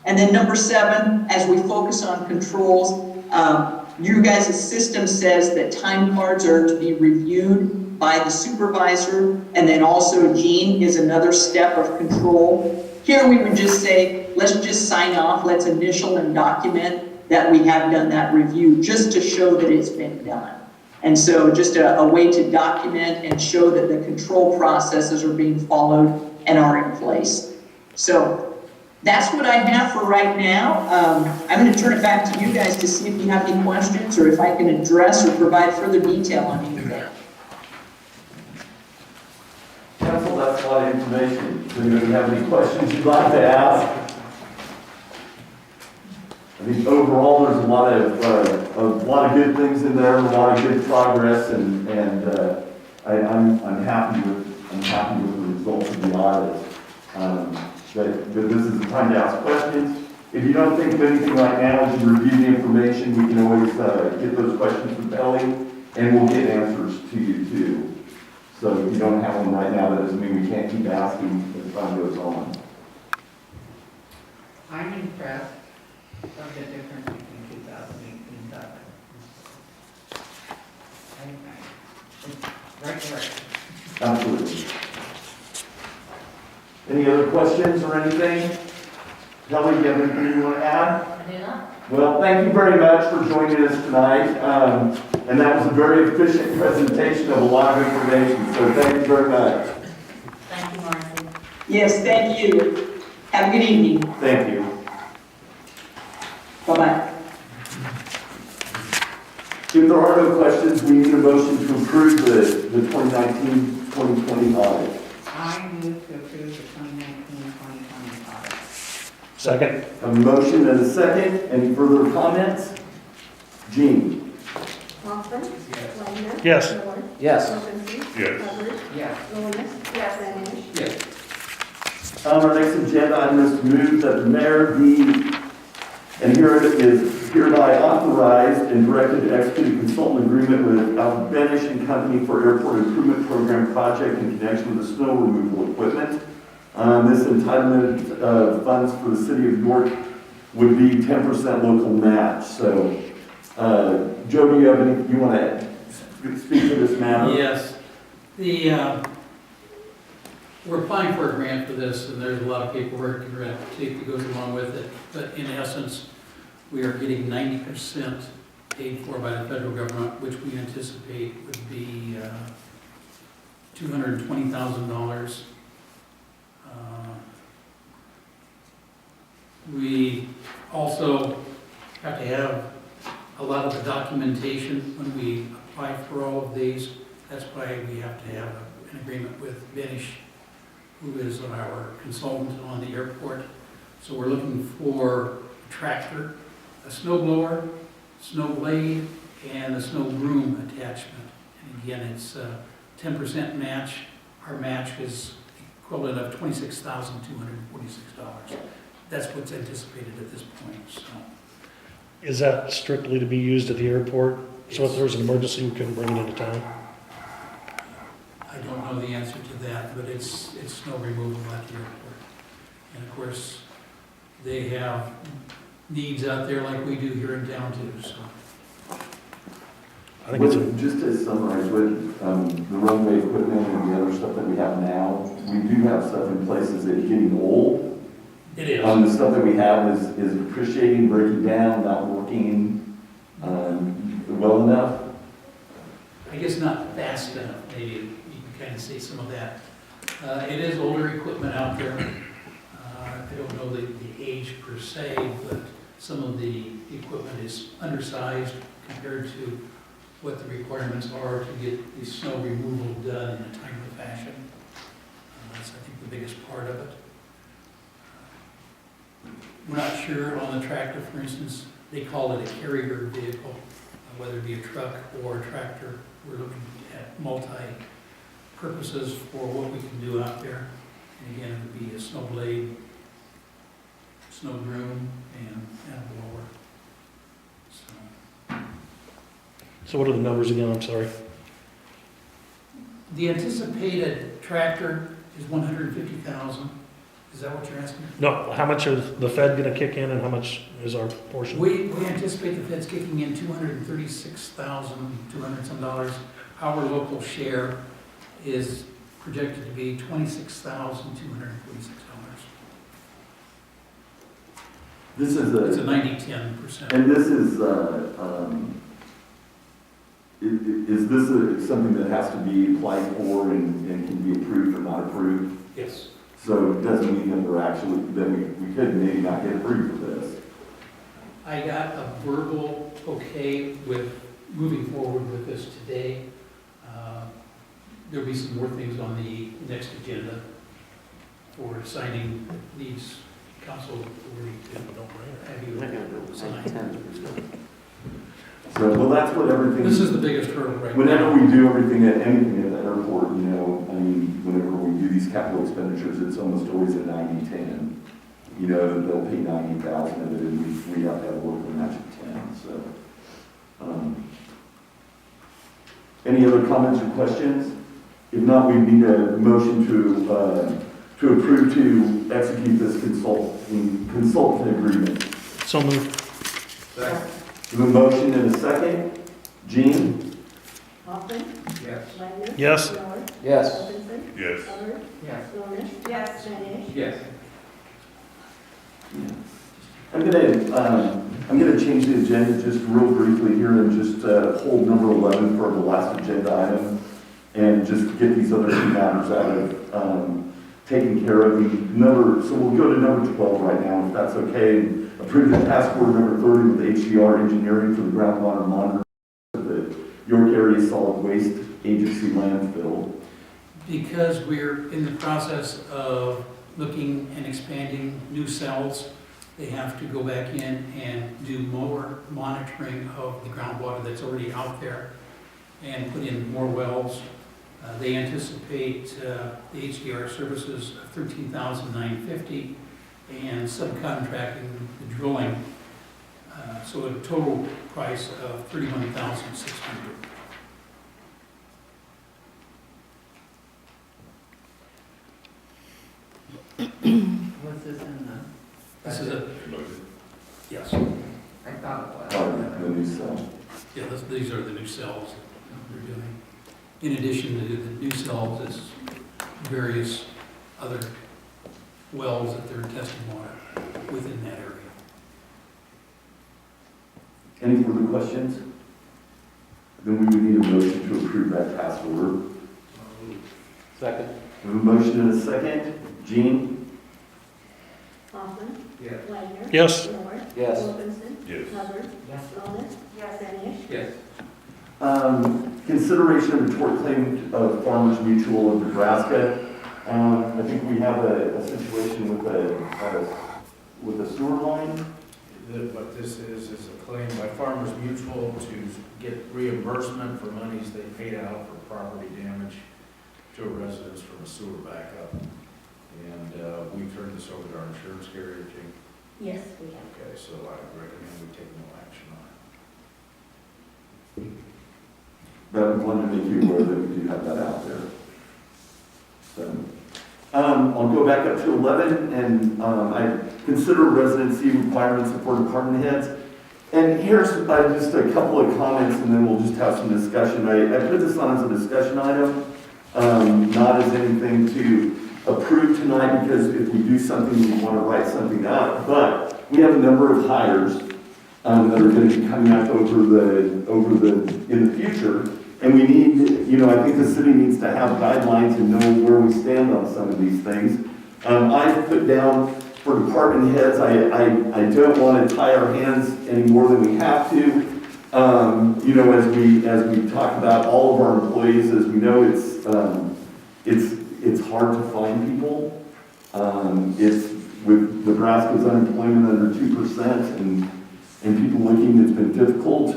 And then number 7, as we focus on controls, you guys' system says that time cards are to be reviewed by the supervisor, and then also Jean is another step of control. Here we would just say, let's just sign off, let's initial and document that we have done that review, just to show that it's been done. And so just a way to document and show that the control processes are being followed and are in place. So that's what I have for right now. I'm going to turn it back to you guys to see if you have any questions or if I can address or provide further detail on anything. Council, that's a lot of information. Does anybody have any questions you'd like to ask? I think overall there's a lot of good things in there, a lot of good progress, and I'm happy with the results of the audit. But this is the time to ask questions. If you don't think of anything right now, as you review the information, we can always get those questions from Ellie, and we'll get answers to you too. So if you don't have them right now, that doesn't mean we can't keep asking as time goes on. I'm impressed of the difference between 2018 and 2000. It's right direction. Absolutely. Any other questions or anything? Kelly, do you have anything you want to add? I do not. Well, thank you very much for joining us tonight. And that was a very efficient presentation of a lot of information, so thank you very much. Thank you, Marcy. Yes, thank you. Have a good evening. Thank you. Bye-bye. If there are no questions, we need a motion to approve the 2019-2020 audit. I move to approve the 2019-2020 audit. Second. A motion and a second. Any further comments? Jean? Hoffman. Yes. Wagner. Yes. Miller. Yes. Wilkinson. Yes. Hubbard. Yes. Williams. Van Ish. Yes. Our next agenda item is to move that the mayor be, and here it is, hereby authorized and directed to execute a consultant agreement with Benish and Company for Airport Improvement Program project in connection with the snow removal equipment. This entitlement funds for the city of York would be 10% local match. So, Joe, do you have any, you want to speak to this matter? Yes. We're applying for a grant for this, and there's a lot of paperwork and red tape that goes along with it. But in essence, we are getting 90% paid for by the federal government, which we anticipate would be $220,000. We also have to have a lot of the documentation when we apply for all of these. That's why we have to have an agreement with Benish, who is our consultant on the airport. So we're looking for a tractor, a snow blower, snow blade, and a snow broom attachment. And again, it's a 10% match. Our match is equivalent of $26,246. That's what's anticipated at this point, so. Is that strictly to be used at the airport? So if there's an emergency, we can bring it into town? I don't know the answer to that, but it's snow removal at the airport. And of course, they have needs out there like we do here in town too, so. I think it's, Just to summarize, with the runway equipment and the other stuff that we have now, we do have stuff in places that are getting old. It is. The stuff that we have is depreciating, breaking down, not working well enough. I guess not fast enough, maybe you can kind of see some of that. It is older equipment out there. I don't know the age per se, but some of the equipment is undersized compared to what the requirements are to get the snow removal done in a timely fashion. That's, I think, the biggest part of it. We're not sure on the tractor, for instance, they call it a carrier vehicle, whether it be a truck or a tractor. We're looking at multi-purposes for what we can do out there. And again, it would be a snow blade, snow broom, and a blower. so what are the numbers again? I'm sorry. The anticipated tractor is $150,000. Is that what you're asking? No, how much is the Fed gonna kick in and how much is our portion? We anticipate the Fed's kicking in $236,200 some dollars. Our local share is projected to be $26,246. This is It's a 90-10%. and this is this something that has to be applied for and can be approved or not approved? Yes. So it doesn't mean that we're actually, that we could maybe not get approved for this. I got a verbal okay with moving forward with this today. There'll be some more things on the next agenda for signing these council authority to have you sign. So, well, that's what everything. This is the biggest hurdle right now. Whenever we do anything at the airport, you know, I mean, whenever we do these capital expenditures, it's almost always a 90-10. You know, they'll pay 90,000 of it, and we have to have a local match of 10, so. Any other comments or questions? If not, we need a motion to approve to execute this consultant agreement. So moved. Second. Do a motion in a second. Jean? Hoffman. Yes. Wagner. Yes. Miller. Yes. Wilkinson? Yes. Hubbard? Yes. Lorish? Yes. Stennish? Yes. I'm gonna change the agenda just real briefly here and just hold number 11 for the last agenda item and just get these other two matters out of taken care of. So we'll go to number 12 right now, if that's okay. And approve the task order number 30 with HDR Engineering for the groundwater monitor of the York Area Solid Waste Agency landfill. Because we're in the process of looking and expanding new cells, they have to go back in and do more monitoring of the groundwater that's already out there and put in more wells. They anticipate the HDR services of $13,950 and subcontracting the drilling. So a total price of $31,600. Was this in the? This is a, yes, I thought it was. The new cell. yeah, these are the new cells that we're doing. In addition to the new cells, is various other wells that they're testing water within that area. Any further questions? Then we would need a motion to approve that task order. Second. We have a motion and a second. Gene? Hoffman? Yes. Wagner? Yes. Moore? Yes. Wilkinson? Yes. Hubbard? Yes. Lorish? Yes. Stennish? Yes. Consideration of a tort claim of Farmers Mutual of Nebraska. I think we have a situation with a sewer line. What this is a claim by Farmers Mutual to get reimbursement for monies they paid out for property damage to a residence from a sewer backup. And we turned this over to our insurance carrier, Jane. Yes, we have. Okay, so I recommend we take no action on it. But we wanted to make you aware that we do have that out there. So, I'll go back up to 11, and I consider residency requirements for department heads. And here's just a couple of comments, and then we'll just have some discussion. I put this on as a discussion item, not as anything to approve tonight, because if we do something, we want to write something up. But we have a number of hires that are going to be coming up in the future. And we need, I think the city needs to have guidelines and know where we stand on some of these things. I put down for department heads, I don't want to tie our hands any more than we have to. As we talk about all of our employees, as we know, it's hard to find people. It's with Nebraska's unemployment under 2% and people looking, it's been difficult.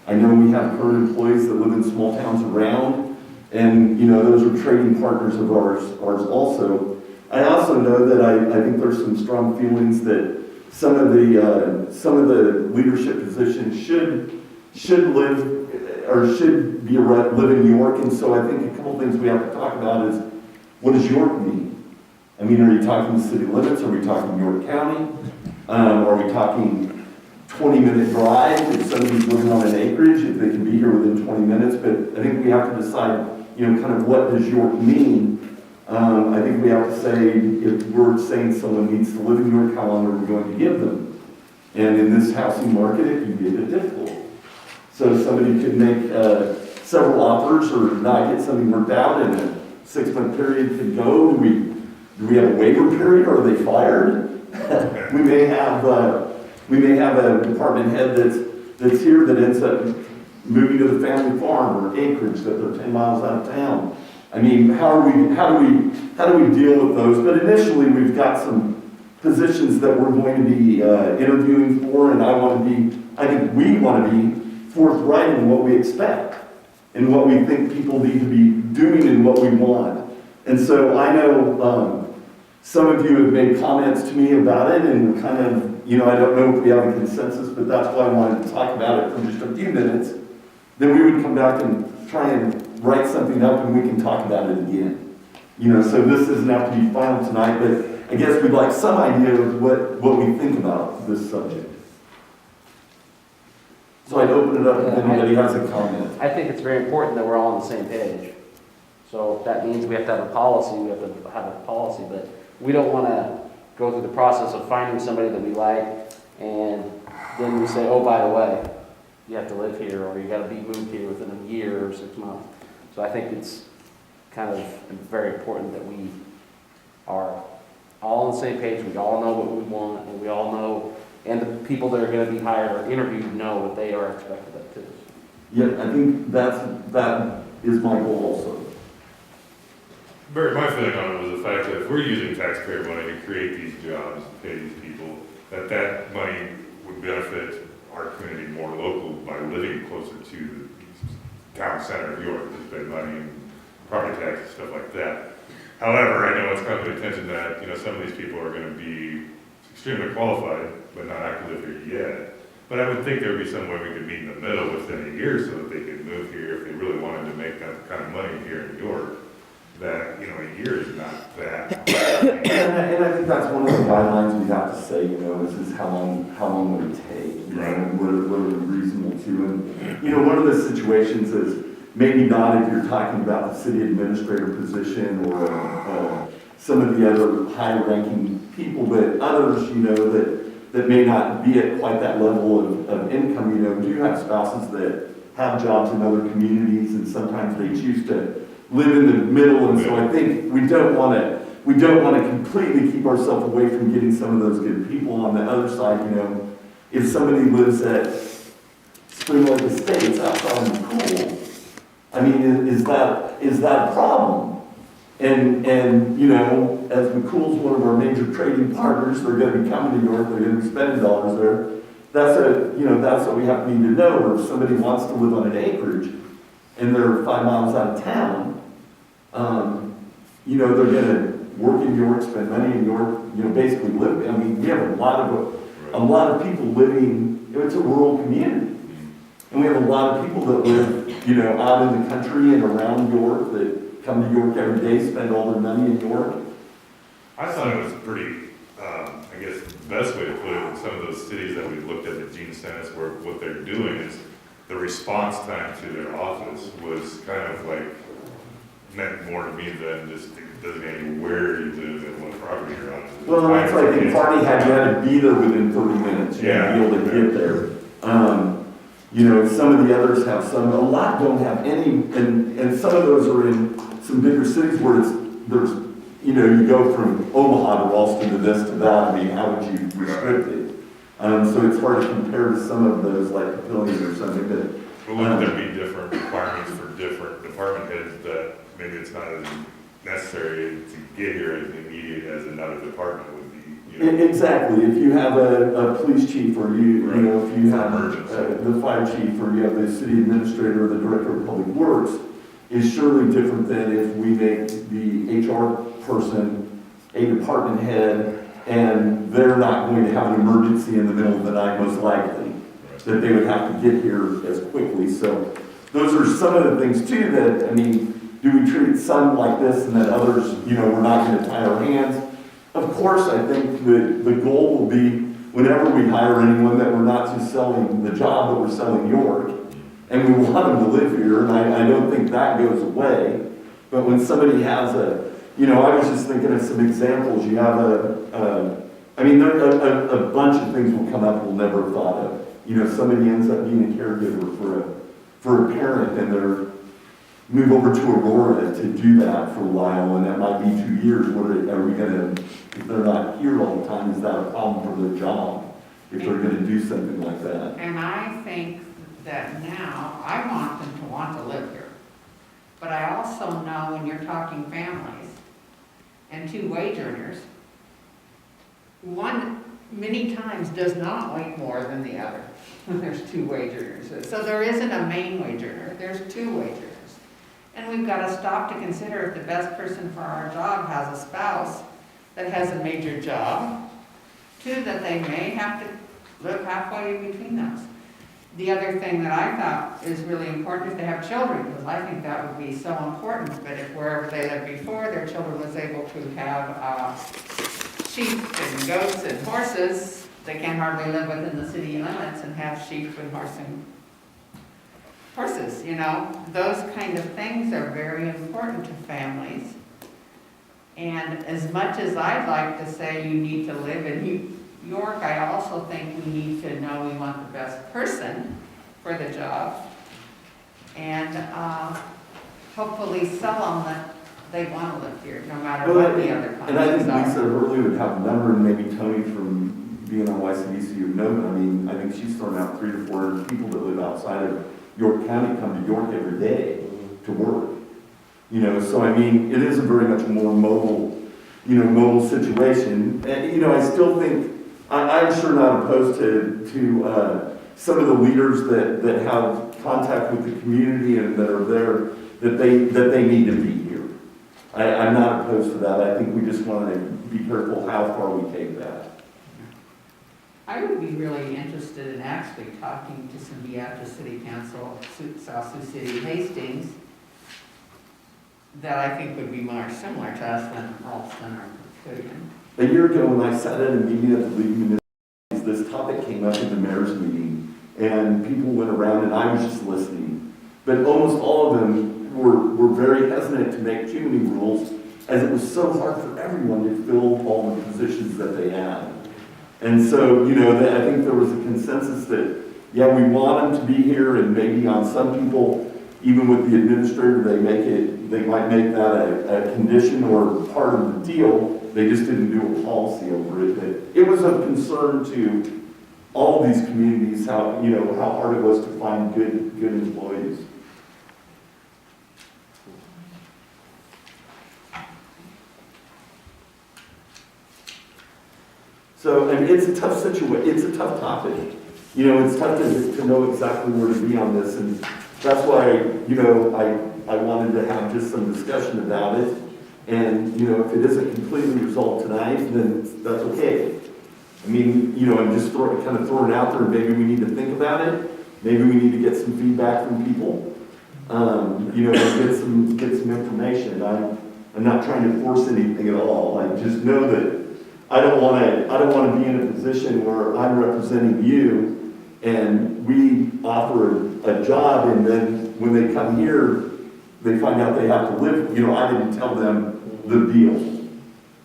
I know we have current employees that live in small towns around, and those are trading partners of ours also. I also know that I think there's some strong feelings that some of the leadership positions should live or should be live in York, and so I think a couple things we have to talk about is, what does York mean? I mean, are you talking city limits? Are we talking York County? Are we talking 20-minute drive if somebody's living on an acreage, if they can be here within 20 minutes? But I think we have to decide, kind of what does York mean? I think we have to say, if we're saying someone needs to live in York, how long are we going to give them? And in this housing market, it can be a bit difficult. So somebody could make several offers or not get something worked out, and a 6-month period could go. Do we have a waiver period, or are they fired? We may have a department head that's here that ends up moving to the family farm or acreage that they're 10 miles out of town. I mean, how do we deal with those? But initially, we've got some positions that we're going to be interviewing for, and I think we want to be forthright in what we expect and what we think people need to be doing and what we want. And so I know some of you have made comments to me about it, and we're kind of, I don't know if we have a consensus, but that's why I wanted to talk about it for just a few minutes. Then we would come back and try and write something up, and we can talk about it again. So this doesn't have to be final tonight, but I guess we'd like some idea of what we think about this subject. So I'd open it up if anybody has a comment. I think it's very important that we're all on the same page. So if that means we have to have a policy, we have to have a policy, but we don't want to go through the process of finding somebody that we like, and then we say, oh, by the way, you have to live here, or you got to be moved here within a year or 6 months. So I think it's kind of very important that we are all on the same page, we all know what we want, and we all know, and the people that are going to be hired or interviewed know what they are expected of too. Yeah, I think that is my goal also. Barry, my feeling on it was the fact that if we're using taxpayer money to create these jobs, pay these people, that money would benefit our community more local by living closer to the town center of York, to spend money and property tax and stuff like that. However, I know it's come to attention that, some of these people are gonna be extremely qualified, but not actually live here yet. But I would think there would be some way we could meet in the middle within a year so that they could move here if they really wanted to make that kind of money here in York. That, a year is not that. And I think that's one of the guidelines we have to say, is how long would it take? And what are we reasonable to? And, one of the situations is maybe not if you're talking about the city administrator position or some of the other high-ranking people, but others, that may not be at quite that level of income, do have spouses that have jobs in other communities, and sometimes they choose to live in the middle, and so I think we don't want to completely keep ourselves away from getting some of those good people. On the other side, if somebody lives at Spring Lake Estates outside of McCool, I mean, is that a problem? And as McCool's one of our major trading partners, they're going to be coming to York, they're going to be spending dollars there. That's what we have to need to know. Or if somebody wants to live on an acreage and they're 5 miles out of town, they're going to work in York, spend money in York, basically live. I mean, we have a lot of people living. It's a rural community, and we have a lot of people that live, out in the country and around York that come to York every day, spend all their money in York. I thought it was pretty, I guess the best way to put it, in some of those cities that we looked at Gene sent us, where what they're doing is the response time to their office was kind of like, meant more to me than just designating where you live and what property you're on. Well, that's like in Party had to be there within 30 minutes, you had to be able to get there. Some of the others have some, a lot don't have any, and some of those are in some bigger cities where there's, you go from Omaha to Ralston to this to that. I mean, how would you restrict it? So it's hard to compare to some of those, like Papillion or something that. But wouldn't there be different requirements for different department heads that maybe it's not as necessary to get here as immediate as another department would be? Exactly. If you have a police chief, or if you have the fire chief, or you have the city administrator or the director of public works, is surely different than if we make the HR person a department head and they're not going to have an emergency in the middle of the night, most likely, that they would have to get here as quickly. So those are some of the things too that, do we treat some like this and then others, we're not going to tie our hands? Of course, I think the goal will be whenever we hire anyone that we're not just selling the job, but we're selling York. And we want them to live here, and I don't think that goes away. But when somebody has I was just thinking of some examples. You have a bunch of things will come up we'll never have thought of. Somebody ends up being a caregiver for a parent, and they're move over to Aurora to do that for a while, and that might be 2 years. What are we going to, if they're not here all the time, is that a problem for their job? If they're going to do something like that? And I think that now, I want them to want to live here. But I also know when you're talking families and 2 wage earners, one many times does not make more than the other when there's 2 wage earners. So there isn't a main wage earner, there's 2 wage earners. And we've got to stop to consider if the best person for our job has a spouse that has a major job, too, that they may have to live halfway in between those. The other thing that I thought is really important is they have children, because I think that would be so important, but if wherever they lived before, their children was able to have sheep and goats and horses, they can't hardly live within the city limits and have sheep and horses. taxes, you know, those kind of things are very important to families. And as much as I'd like to say you need to live in New York, I also think we need to know we want the best person for the job. And hopefully sell them that they want to live here, no matter what the other And I think comments Lisa are. earlier would have a number, and maybe Tony from being on YCDC would know, but I mean, I think she's thrown out 300 to 400 people that live outside of York County come to York every day to work. You know, so I mean, it is a very much more mobile, you know, mobile situation. And, you know, I still think, I'm sure not opposed to some of the leaders that have contact with the community and that are there, that they need to be here. I'm not opposed to that. I think we just want to be careful how far we take that. I would be really interested in actually talking to some Beatrice City Council, South Sioux City, Hastings, that I think would be more similar to us than Ralston or Coogan. A year ago, when I sat at a meeting at the League of Municipalities, this topic came up in the mayor's meeting, and people went around, and I was just listening. But almost all of them were very hesitant to make too many rules, as it was so hard for everyone to fill all the positions that they had. And so, you know, I think there was a consensus that, yeah, we want them to be here, and maybe on some people, even with the administrator, they might make that a condition or part of the deal. They just didn't do a policy over it. But it was of concern to all of these communities, how, you know, how hard it was to find good employees. So, and it's a tough situation, it's a tough topic. You know, it's tough to know exactly where to be on this, and that's why, you know, I wanted to have just some discussion about it. And, you know, if it isn't completely resolved tonight, then that's okay. I mean, you know, I'm just kind of throwing it out there, and maybe we need to think about it. Maybe we need to get some feedback from people. You know, get some information. I'm not trying to force anything at all. I just know that I don't want to be in a position where I'm representing you and we offer a job, and then when they come here, they find out they have to live. You know, I didn't tell them the deal.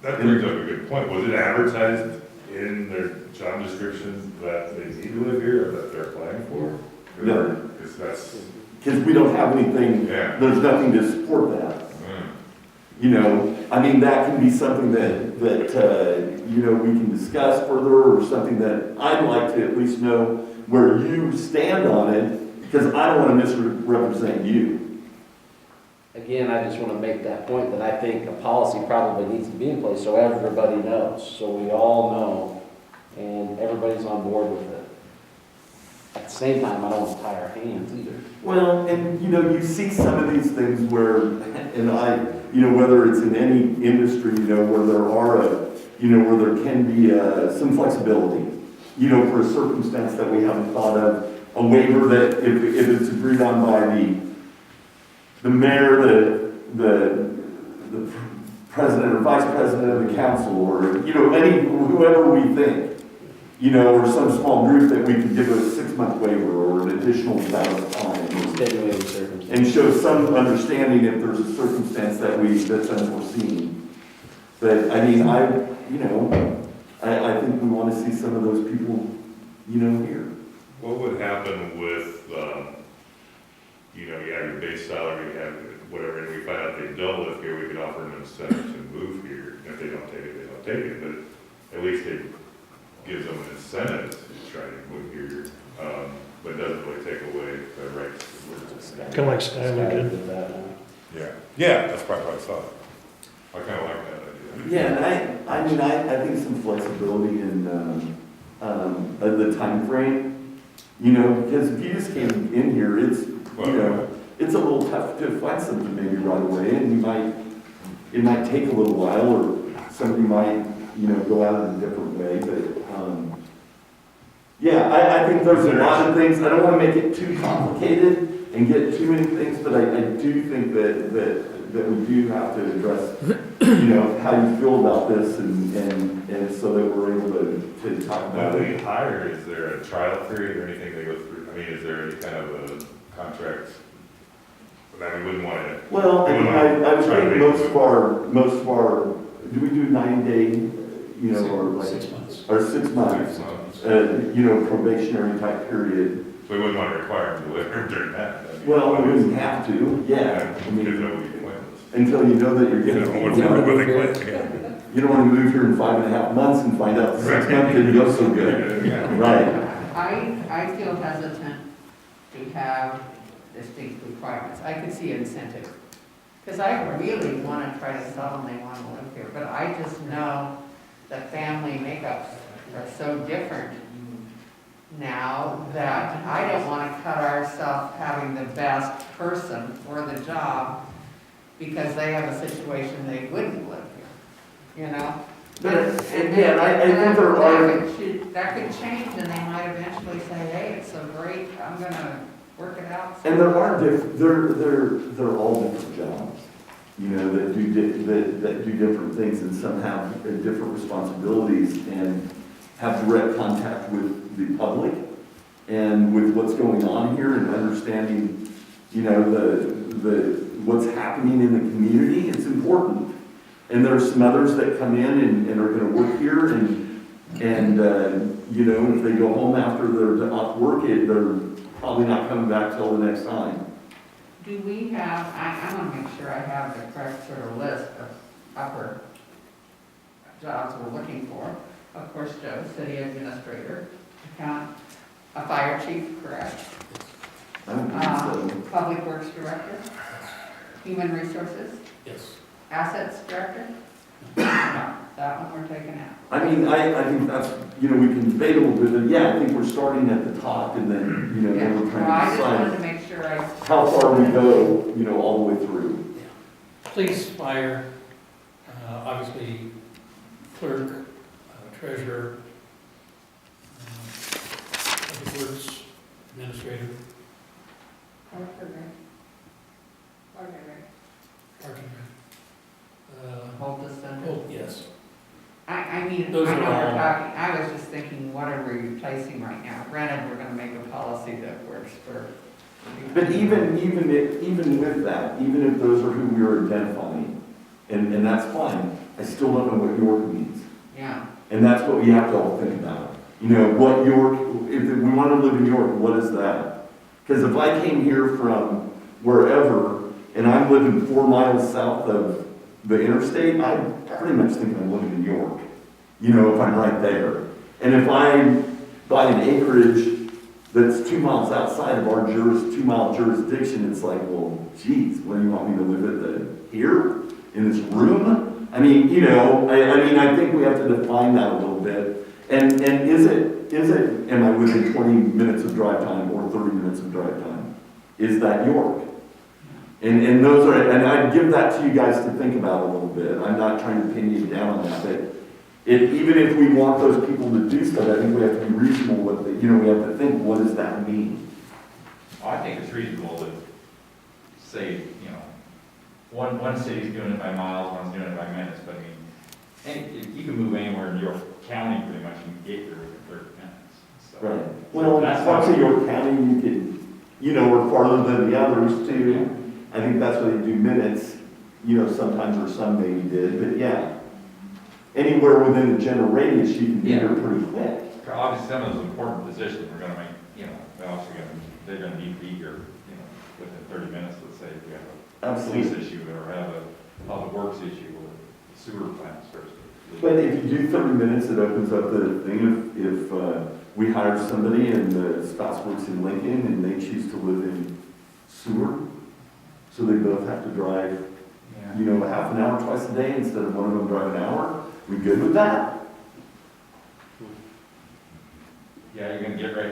That brings up a good point. Was it advertised in their job descriptions that they need to live here or that they're applying for? No. Because we don't have anything, yeah. There's nothing to support that. You know, I mean, that can be something that you know, we can discuss further, or something that I'd like to at least know where you stand on it, because I don't want to misrepresent you. Again, I just want to make that point that I think a policy probably needs to be in place so everybody knows, so we all know, and everybody's on board with it. At the same time, I don't want to tie our hands either. Well, and you know, you see some of these things where, and you know, whether it's in any industry, you know, where there are where there can be some flexibility, you know, for a circumstance that we haven't thought of, a waiver that if it's agreed on by the mayor, the president or vice president of the council, or, you know, whoever we think, you know, or some small group, that we could give a 6-month waiver or an additional amount of time. Extenuating circumstances. And show some understanding if there's a circumstance that's unforeseen. But I mean, I think we want to see some of those people, you know, here. What would happen with, you know, you have your base salary, you have whatever, and we find out they don't live here, we could offer them an incentive to move here. If they don't take it, they don't take it, but at least it gives them an incentive to try to move here, but doesn't really take away their rights. Kind of like Skyler did. Yeah, that's probably what I thought. I kind of like that idea. Yeah, and I mean, I think some flexibility in the time frame, you know, because if you just came in here, it's, you know, it's a little tough to find something maybe right away, and it might take a little while, or somebody might, you know, go out in a different way, but, yeah, I think there's a lot of things. I don't want to make it too complicated and get too many things, but I do think that we do have to address, you know, how you feel about this, and so that we're able to talk about When it. they hire, is there a trial period or anything they go through? I mean, is there any kind of a contract I wouldn't want to. Well, I mean, I would Try to think make most of our, do we do 90-day, you know, or like, 6 months. or 6 months, you know, probationary type period? So we wouldn't want to require them to live during that. I mean, Well, we wouldn't have to, yeah. I Because mean, that would be pointless. until you know that you're You getting, know, you what's wrong know, with the claim? you don't want to move here in 5.5 months and find out the 6 months didn't go so good. Yeah. Right. I feel hesitant to have distinct requirements. I could see incentive. Because I really want to try to sell them, they want to live here. But I just know that family makeups are so different now that I don't want to cut ourselves having the best person for the job because they have a situation they wouldn't live here, you know? But again, I think there are, That could change and they might eventually say, hey, it's so great, I'm gonna work it out. and there are they're all different jobs, you know, that do different things, and some have different responsibilities and have direct contact with the public and with what's going on here and understanding, you know, what's happening in the community. It's important. And there's some others that come in and are gonna work here and you know, if they go home after they're off work, they're probably not coming back till the next time. Do we have, I want to make sure I have the correct sort of list of upper jobs we're looking for. Of course, Joe, city administrator, a fire chief, correct? I don't think so. Public works director, human resources, Yes. assets director? No, that one we're taking out. I mean, I think that's, you know, we can debate a little bit, but yeah, I think we're starting at the top and then, you know, then we're Well, I trying to just wanted decide to make sure I. how far we go, you know, all the way through. Police, fire, obviously clerk, treasurer, public works, administrator, parking. Hold this center. Oh, yes. I mean, I know Those we're are all- talking, I was just thinking, what are we replacing right now? Granted, we're gonna make a policy that works for. But even with that, even if those are who we are identifying, and that's fine, I still don't know what York means. Yeah, And that's what we have to all think about. You know, what York, if we want to live in York, what is that? Because if I came here from wherever, and I'm living 4 miles south of the interstate, I pretty much think I'm living in York, you know, if I'm right there. And if I buy an acreage that's 2 miles outside of our 2-mile jurisdiction, it's like, well, geez, what do you want me to live at here, in this room? I mean, you know, I think we have to define that a little bit. And is it, am I within 20 minutes of drive time or 30 minutes of drive time? Is that York? And those are, and I'd give that to you guys to think about a little bit. I'm not trying to pin you down on that, but even if we want those people to do stuff, I think we have to be reasonable with it. You know, we have to think, what does that mean? I think it's reasonable to say, you know, one city's doing it by miles, one's doing it by minutes, but I mean, you can move anywhere in York County pretty much and get there in 30 minutes. So, Right. Well, that's parts of York County, you could, you know, are farther than the others too. I think that's why they do minutes, you know, sometimes, or some maybe did, but yeah. Anywhere within the general radius, you can be there pretty quick. Obviously, some of those important positions we're gonna make, you know, they're gonna need to be here, you know, within 30 minutes, let's say, if we have a police issue or have a public works issue or sewer plants first. But if you do 30 minutes, it opens up the thing if we hire somebody and the spouse works in Lincoln and they choose to live in Seward, so they both have to drive, you know, half an hour twice a day instead of one of them drive an hour. We good with that? Yeah, you're gonna get right,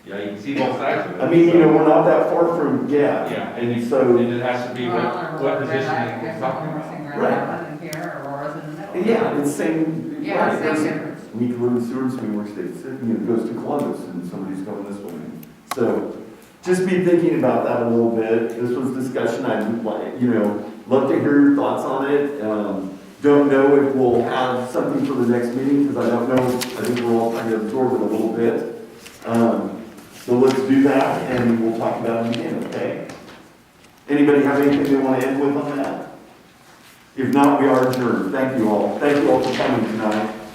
yeah, you can see both sides of it. I mean, you know, we're not that far from, Yeah, and so, and it has to be what position we're talking about. Right. In here, or Aurora's in the middle. yeah, it's same, Yeah, right, same there's- difference. we can live in Seward, so we work State City, you know, goes to Columbus, and somebody's going this way. So, just be thinking about that a little bit. This was discussion, I'd like, you know, love to hear your thoughts on it. Don't know if we'll have something for the next meeting, because I don't know, I think we're all trying to absorb it a little bit. So let's do that, and we'll talk about it again, okay? Anybody have anything they want to end with on that? If not, we are adjourned. Thank you all. Thank you all for coming tonight.